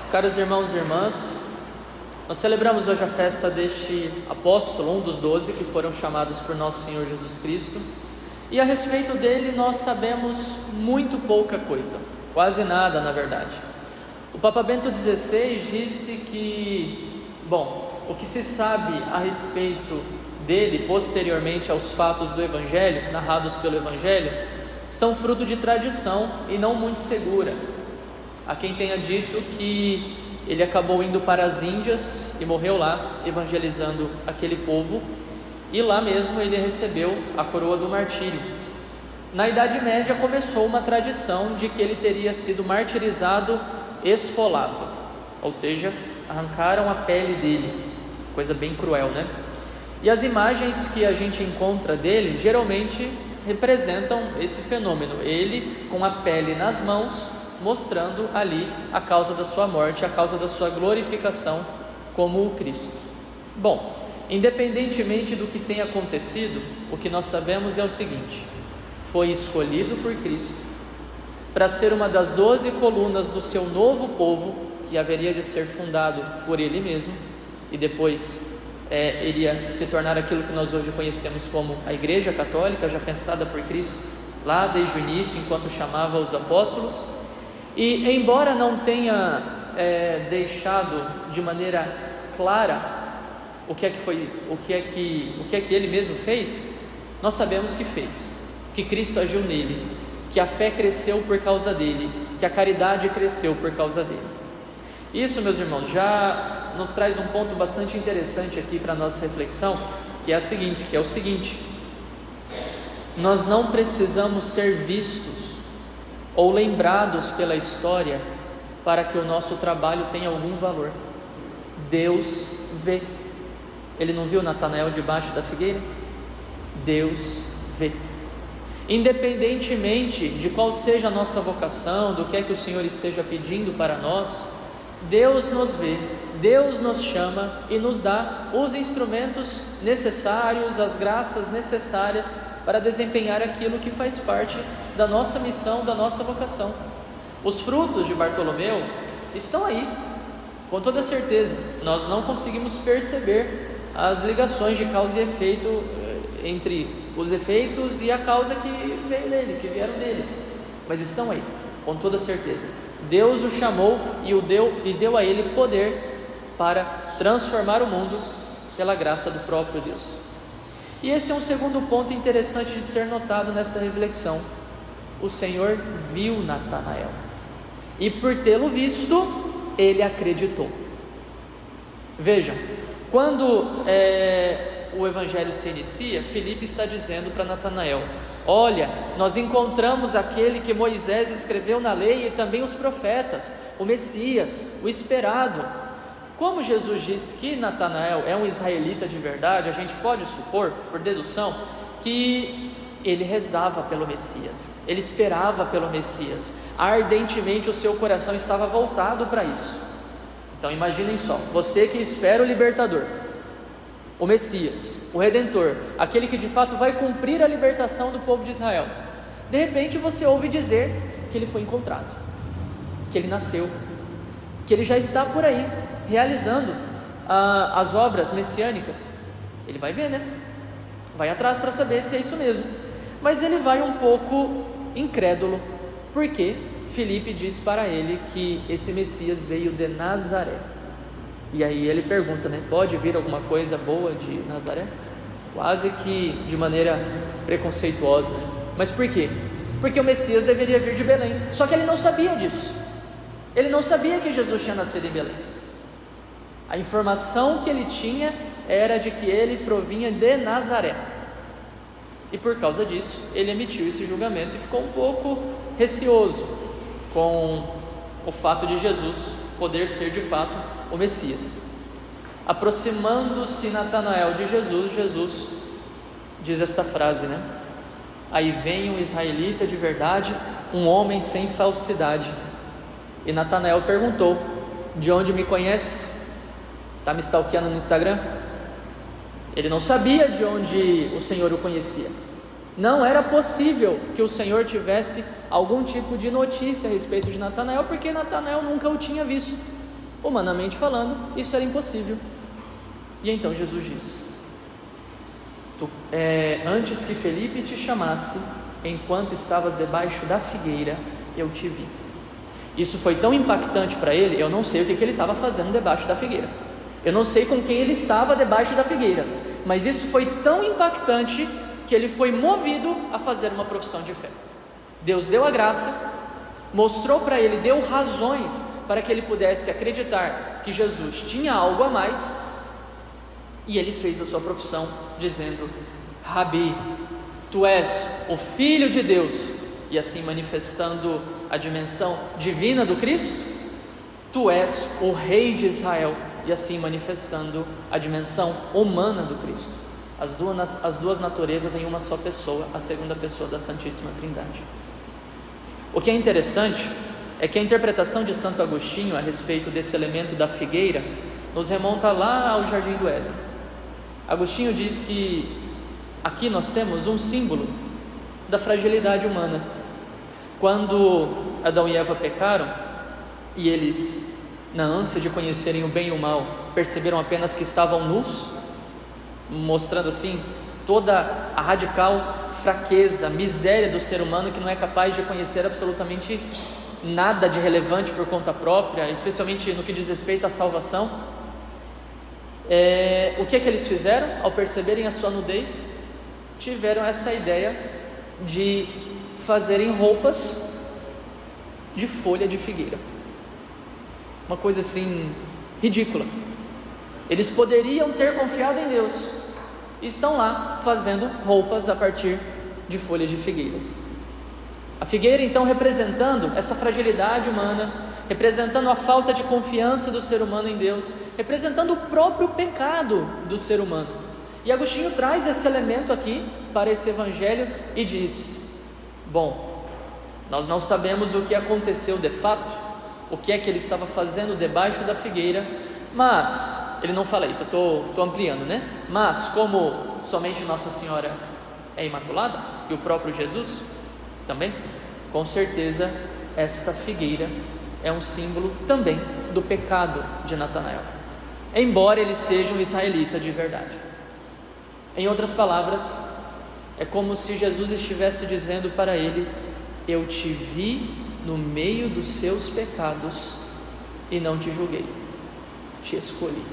Caros irmãos e irmãs, nós celebramos hoje a festa deste apóstolo, um dos 12 que foram chamados por nosso Senhor Jesus Cristo, e a respeito dele nós sabemos muito pouca coisa, quase nada na verdade. O Papa Bento XVI disse que, o que se sabe a respeito dele posteriormente aos fatos do Evangelho, narrados pelo Evangelho, são fruto de tradição e não muito segura. Há quem tenha dito que ele acabou indo para as Índias e morreu lá, evangelizando aquele povo, e lá mesmo ele recebeu a coroa do martírio. Na Idade Média começou uma tradição de que ele teria sido martirizado esfolado, ou seja, arrancaram a pele dele, coisa bem cruel, né? E as imagens que a gente encontra dele geralmente representam esse fenômeno, ele com a pele nas mãos, mostrando ali a causa da sua morte, a causa da sua glorificação como o Cristo. Independentemente do que tenha acontecido, o que nós sabemos é o seguinte: foi escolhido por Cristo para ser uma das 12 colunas do seu novo povo, que haveria de ser fundado por ele mesmo, e depois iria se tornar aquilo que nós hoje conhecemos como a Igreja Católica, já pensada por Cristo lá desde o início, enquanto chamava os apóstolos. E embora não tenha deixado de maneira clara o que é que ele mesmo fez, nós sabemos que fez, que Cristo agiu nele, que a fé cresceu por causa dele, que a caridade cresceu por causa dele. Isso, meus irmãos, já nos traz um ponto bastante interessante aqui para a nossa reflexão, que é o seguinte: nós não precisamos ser vistos ou lembrados pela história para que o nosso trabalho tenha algum valor. Deus vê. Ele não viu Natanael debaixo da figueira? Deus vê. Independentemente de qual seja a nossa vocação, do que é que o Senhor esteja pedindo para nós, Deus nos vê, Deus nos chama e nos dá os instrumentos necessários, as graças necessárias para desempenhar aquilo que faz parte da nossa missão, da nossa vocação. Os frutos de Bartolomeu estão aí, com toda certeza. Nós não conseguimos perceber as ligações de causa e efeito entre os efeitos e a causa que veio dele, que vieram dele, mas estão aí, com toda certeza. Deus o chamou e deu a ele poder para transformar o mundo pela graça do próprio Deus. E esse é um segundo ponto interessante de ser notado nessa reflexão. O Senhor viu Natanael, e por tê-lo visto, ele acreditou. Vejam, quando o Evangelho se inicia, Filipe está dizendo para Natanael: olha, nós encontramos aquele que Moisés escreveu na lei e também os profetas, o Messias, o esperado. Como Jesus disse que Natanael é um israelita de verdade, a gente pode supor, por dedução, que ele rezava pelo Messias, ele esperava pelo Messias, ardentemente o seu coração estava voltado para isso. Então imaginem só, você que espera o libertador, o Messias, o Redentor, aquele que de fato vai cumprir a libertação do povo de Israel. De repente você ouve dizer que ele foi encontrado, que ele nasceu, que ele já está por aí, realizando as obras messiânicas. Ele vai ver, vai atrás para saber se é isso mesmo. Mas ele vai um pouco incrédulo, porque Filipe diz para ele que esse Messias veio de Nazaré. E aí ele pergunta, pode vir alguma coisa boa de Nazaré? Quase que de maneira preconceituosa. Mas por quê? Porque o Messias deveria vir de Belém. Só que ele não sabia disso. Ele não sabia que Jesus tinha nascido em Belém. A informação que ele tinha era de que ele provinha de Nazaré. E por causa disso, ele emitiu esse julgamento e ficou um pouco receoso com o fato de Jesus poder ser de fato o Messias. Aproximando-se Natanael de Jesus, Jesus diz esta frase, aí vem um israelita de verdade, um homem sem falsidade. E Natanael perguntou: de onde me conheces? Está me stalkeando no Instagram? Ele não sabia de onde o Senhor o conhecia. Não era possível que o Senhor tivesse algum tipo de notícia a respeito de Natanael, porque Natanael nunca o tinha visto. Humanamente falando, isso era impossível. E então Jesus diz: antes que Felipe te chamasse, enquanto estavas debaixo da figueira, eu te vi. Isso foi tão impactante para ele. Eu não sei o que ele estava fazendo debaixo da figueira, eu não sei com quem ele estava debaixo da figueira, mas isso foi tão impactante que ele foi movido a fazer uma profissão de fé. Deus deu a graça, mostrou para ele, deu razões para que ele pudesse acreditar que Jesus tinha algo a mais, e ele fez a sua profissão dizendo: Rabi, tu és o Filho de Deus, e assim manifestando a dimensão divina do Cristo. Tu és o Rei de Israel, e assim manifestando a dimensão humana do Cristo. As duas naturezas em uma só pessoa, a segunda pessoa da Santíssima Trindade. O que é interessante é que a interpretação de Santo Agostinho a respeito desse elemento da figueira nos remonta lá ao Jardim do Éden. Agostinho diz que aqui nós temos um símbolo da fragilidade humana. Quando Adão e Eva pecaram e eles, na ânsia de conhecerem o bem e o mal, perceberam apenas que estavam nus, mostrando assim toda a radical fraqueza, miséria do ser humano, que não é capaz de conhecer absolutamente nada de relevante por conta própria, especialmente no que diz respeito à salvação. O que eles fizeram? Ao perceberem a sua nudez, tiveram essa ideia de fazerem roupas de folha de figueira. Uma coisa assim ridícula. Eles poderiam ter confiado em Deus e estão lá fazendo roupas a partir de folhas de figueiras. A figueira então representando essa fragilidade humana, representando a falta de confiança do ser humano em Deus, representando o próprio pecado do ser humano. E Agostinho traz esse elemento aqui para esse evangelho e diz: bom, nós não sabemos o que aconteceu de fato, o que é que ele estava fazendo debaixo da figueira, mas ele não fala isso, eu estou ampliando, né? Mas como somente Nossa Senhora é imaculada, e o próprio Jesus também, com certeza esta figueira é um símbolo também do pecado de Natanael, embora ele seja um israelita de verdade. Em outras palavras, é como se Jesus estivesse dizendo para ele: eu te vi no meio dos seus pecados e não te julguei, te escolhi,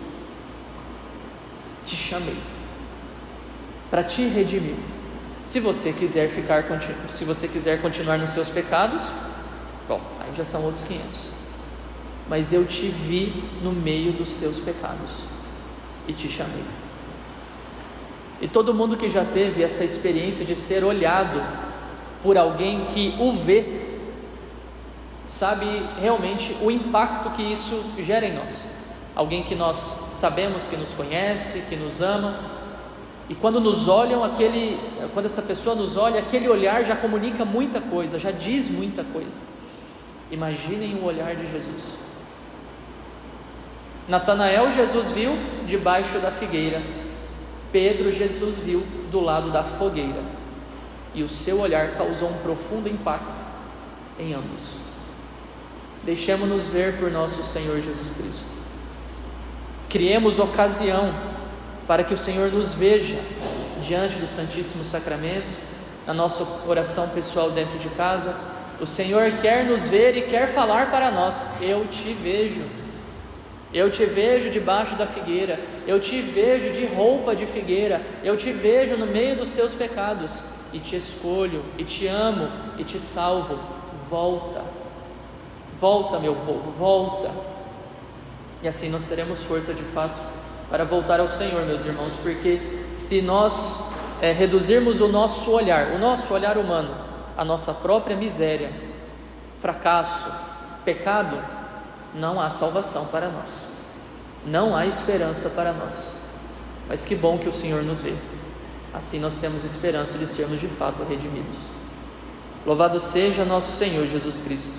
te chamei para te redimir. Se você quiser continuar nos seus pecados, bom, aí já são outros 500. Mas eu te vi no meio dos teus pecados e te chamei. E todo mundo que já teve essa experiência de ser olhado por alguém que o vê, sabe realmente o impacto que isso gera em nós. Alguém que nós sabemos que nos conhece, que nos ama, e quando nos olham, quando essa pessoa nos olha, aquele olhar já comunica muita coisa, já diz muita coisa. Imaginem o olhar de Jesus. Natanael, Jesus viu debaixo da figueira. Pedro, Jesus viu do lado da fogueira. E o seu olhar causou um profundo impacto em ambos. Deixemos-nos ver por nosso Senhor Jesus Cristo. Criemos ocasião para que o Senhor nos veja diante do Santíssimo Sacramento, na nossa oração pessoal dentro de casa. O Senhor quer nos ver e quer falar para nós: eu te vejo debaixo da figueira, eu te vejo de roupa de figueira, eu te vejo no meio dos teus pecados, e te escolho, e te amo, e te salvo. Volta, meu povo, volta. E assim nós teremos força de fato para voltar ao Senhor, meus irmãos, porque se nós reduzirmos o nosso olhar humano, a nossa própria miséria, fracasso, pecado, não há salvação para nós, não há esperança para nós. Mas que bom que o Senhor nos vê, assim nós temos esperança de sermos de fato redimidos. Louvado seja nosso Senhor Jesus Cristo.